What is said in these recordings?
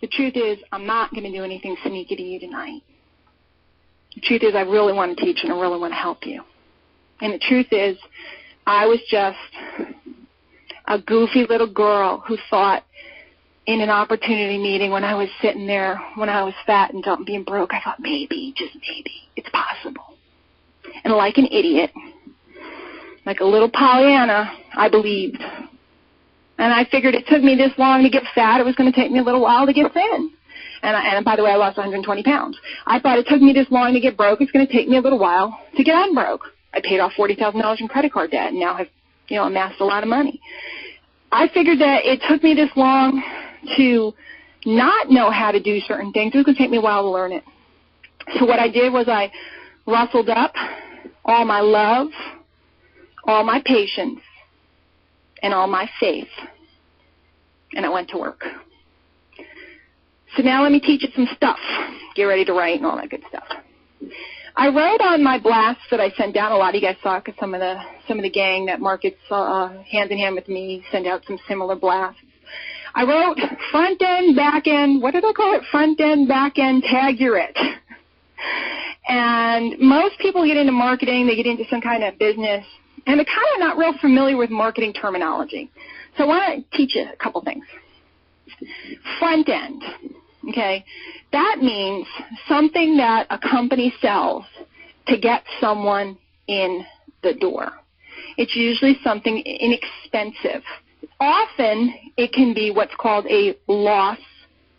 The truth is, I'm not going to do anything sneaky to you tonight. The truth is, I really want to teach and I really want to help you. And the truth is, I was just a goofy little girl who thought in an opportunity meeting when I was sitting there, when I was fat and being broke, I thought maybe, just maybe, it's possible. And like an idiot, like a little Pollyanna, I believed. And I figured it took me this long to get fat, it was going to take me a little while to get thin. And by the way, I lost 120 pounds. I thought it took me this long to get broke, it's going to take me a little while to get unbroke. I paid off $40,000 in credit card debt and now have, amassed a lot of money. I figured that it took me this long to not know how to do certain things. It was going to take me a while to learn it. So what I did was I rustled up all my love, all my patience, and all my faith, and I went to work. So now let me teach you some stuff. Get ready to write and all that good stuff. I wrote on my blasts that I sent out. A lot of you guys saw because some of the gang that markets hand in hand with me send out some similar blasts. I wrote front end, back end. What did I call it? Front end, back end. Tag your it. And most people get into marketing. They get into some kind of business, and they're kind of not real familiar with marketing terminology. So I want to teach you a couple things. Front end. Okay, that means something that a company sells to get someone in the door. It's usually something inexpensive. Often it can be what's called a loss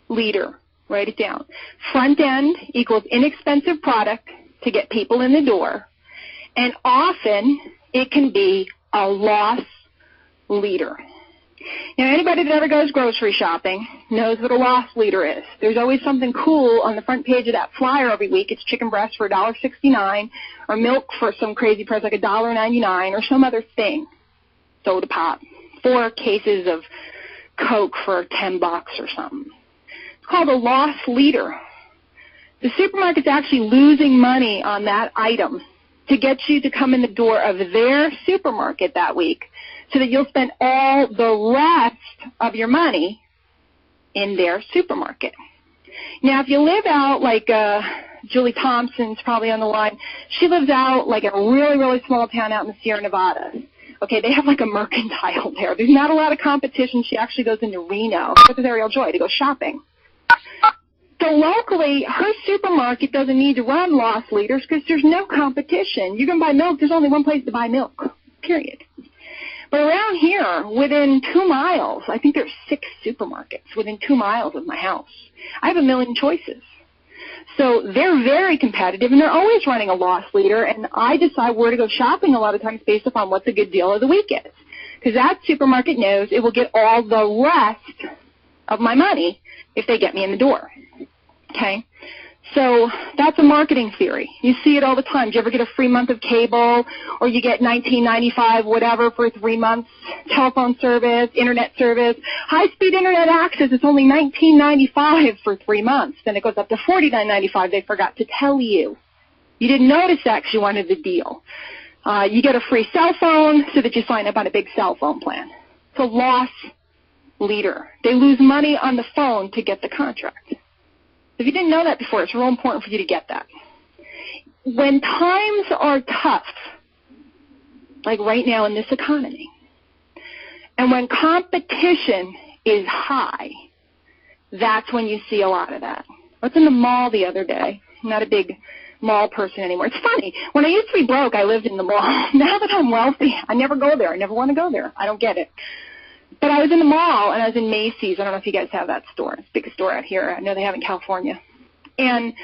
leader. Write it down. Front end equals inexpensive product to get people in the door, and often it can be a loss leader. Now, anybody that ever goes grocery shopping knows what a loss leader is. There's always something cool on the front page of that flyer every week. It's chicken breast for $1.69 or milk for some crazy price like $1.99 or some other thing, soda pop, 4 cases of Coke for $10 or something. It's called a loss leader. The supermarket's actually losing money on that item to get you to come in the door of their supermarket that week so that you'll spend all the rest of your money in their supermarket. Now, if you live out like Julie Thompson's probably on the line, she lives out like in a really, really small town out in the Sierra Nevada. Okay, they have like a mercantile there. There's not a lot of competition. She actually goes into Reno with Ariel Joy to go shopping. So locally, her supermarket doesn't need to run loss leaders because there's no competition. You can buy milk. There's only one place to buy milk, period. But around here, within 2 miles, I think there's 6 supermarkets within 2 miles of my house. I have a million choices. So they're very competitive, and they're always running a loss leader, and I decide where to go shopping a lot of times based upon what the good deal of the week is. Because that supermarket knows it will get all the rest of my money if they get me in the door. Okay? So that's a marketing theory. You see it all the time. Do you ever get a free month of cable, or you get $19.95 whatever for 3 months, telephone service, internet service, high-speed internet access? It's only $19.95 for 3 months. Then it goes up to $49.95. They forgot to tell you. You didn't notice that because you wanted the deal. You get a free cell phone so that you sign up on a big cell phone plan. It's a loss leader. They lose money on the phone to get the contract. If you didn't know that before, it's real important for you to get that. When times are tough, like right now in this economy, and when competition is high, that's when you see a lot of that. I was in the mall the other day. I'm not a big mall person anymore. It's funny. When I used to be broke, I lived in the mall. Now that I'm wealthy, I never go there. I never want to go there. I don't get it. But I was in the mall, and I was in Macy's. I don't know if you guys have that store. It's a big store out here. I know they have in California. And,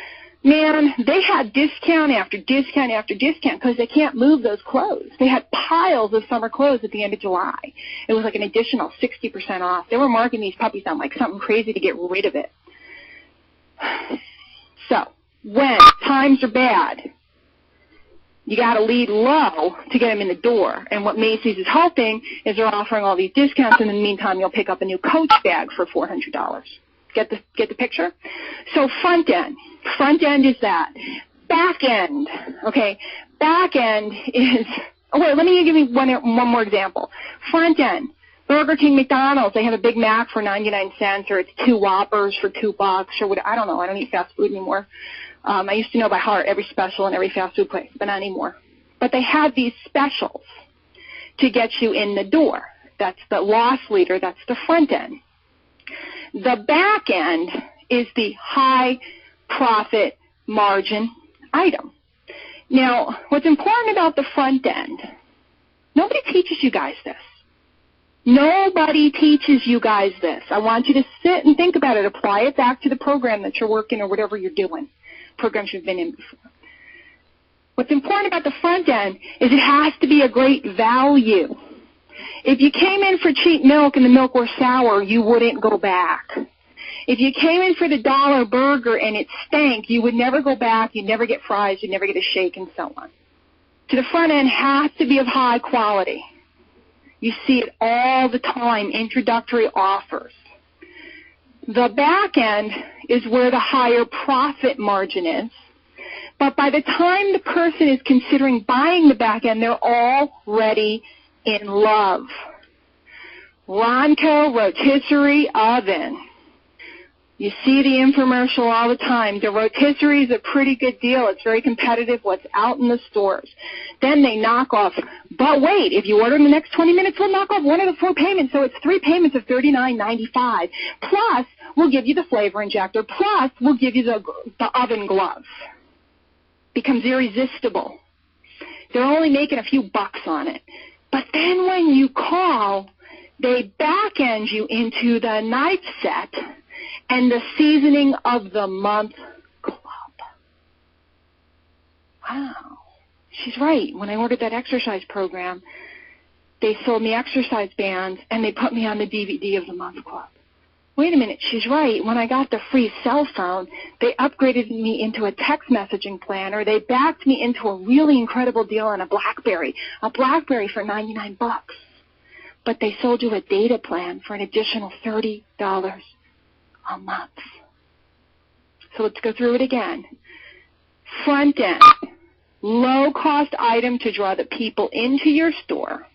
man, they had discount after discount after discount because they can't move those clothes. They had piles of summer clothes at the end of July. It was like an additional 60% off. They were marking these puppies down like something crazy to get rid of it. So when times are bad, you got to lead low to get them in the door. And what Macy's is hoping is they're offering all these discounts, and in the meantime, you'll pick up a new Coach bag for $400. Get the picture? So front end. Front end is that. Back end. Okay. Back end is, oh, wait, let me give you one more example. Front end. Burger King, McDonald's, they have a Big Mac for 99 cents, or it's 2 Whoppers for $2, or what, I don't know. I don't eat fast food anymore. I used to know by heart every special in every fast food place, but not anymore. But they have these specials to get you in the door. That's the loss leader. That's the front end. The back end is the high profit margin item. Now, what's important about the front end, nobody teaches you guys this. Nobody teaches you guys this. I want you to sit and think about it. Apply it back to the program that you're working or whatever you're doing, programs you've been in before. What's important about the front end is it has to be a great value. If you came in for cheap milk and the milk were sour, you wouldn't go back. If you came in for the $1 burger and it stank, you would never go back, you'd never get fries, you'd never get a shake, and so on. So the front end has to be of high quality. You see it all the time, introductory offers. The back end is where the higher profit margin is. But by the time the person is considering buying the back end, they're already in love. Ronco rotisserie oven. You see the infomercial all the time. The rotisserie is a pretty good deal. It's very competitive, what's out in the stores. Then they knock off, but wait, if you order in the next 20 minutes, we'll knock off one of the 4 payments, so it's 3 payments of $39.95. Plus, we'll give you the flavor injector. Plus, we'll give you the oven gloves. Becomes irresistible. They're only making a few bucks on it. But then when you call, they back end you into the night set and the seasoning of the month club. Wow. She's right. When I ordered that exercise program, they sold me exercise bands and they put me on the DVD of the month club. Wait a minute, she's right. When I got the free cell phone, they upgraded me into a text messaging plan, or they backed me into a really incredible deal on a BlackBerry for 99 bucks. But they sold you a data plan for an additional $30 a month. So let's go through it again. Front end, low-cost item to draw the people into your store.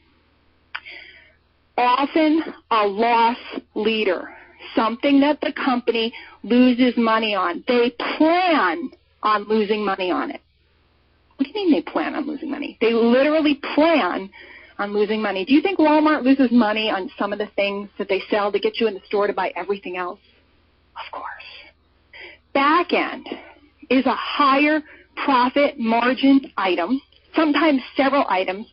Often a loss leader. Something that the company loses money on. They plan on losing money on it. What do you mean they plan on losing money? They literally plan on losing money. Do you think Walmart loses money on some of the things that they sell to get you in the store to buy everything else? Of course. Back end is a higher profit margin item, sometimes several items.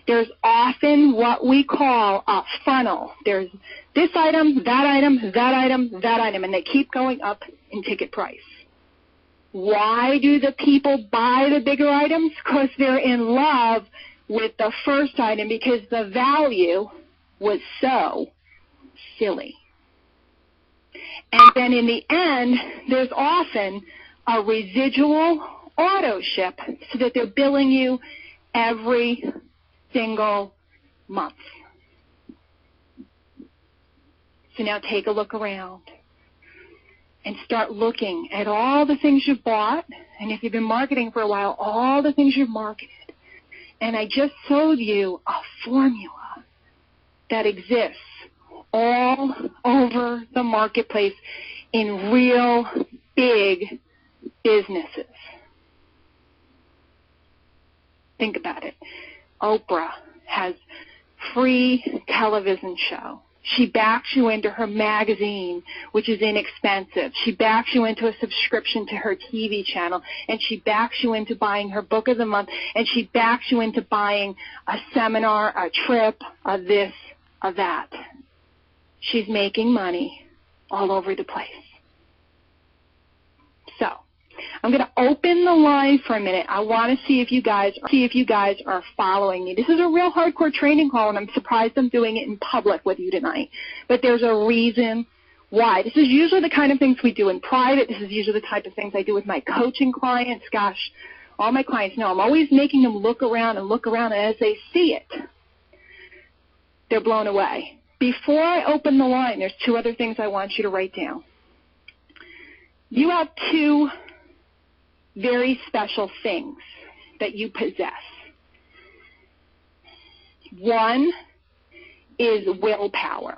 There's often what we call a funnel. There's this item, that item, that item, that item, and they keep going up in ticket price. Why do the people buy the bigger items? Because they're in love with the first item because the value was so silly. And then in the end, there's often a residual auto ship so that they're billing you every single month. So now take a look around and start looking at all the things you've bought, and if you've been marketing for a while, all the things you've marketed. And I just showed you a formula that exists all over the marketplace in real big businesses. Think about it. Oprah has free television show. She backs you into her magazine, which is inexpensive. She backs you into a subscription to her TV channel, and she backs you into buying her book of the month, and she backs you into buying a seminar, a trip, a this, a that. She's making money all over the place. So I'm going to open the line for a minute. I want to see if you guys are following me. This is a real hardcore training call, and I'm surprised I'm doing it in public with you tonight. But there's a reason why. This is usually the kind of things we do in private. This is usually the type of things I do with my coaching clients. Gosh, all my clients know I'm always making them look around, and as they see it, they're blown away. Before I open the line, there's 2 other things I want you to write down. You have 2 very special things that you possess. One is willpower.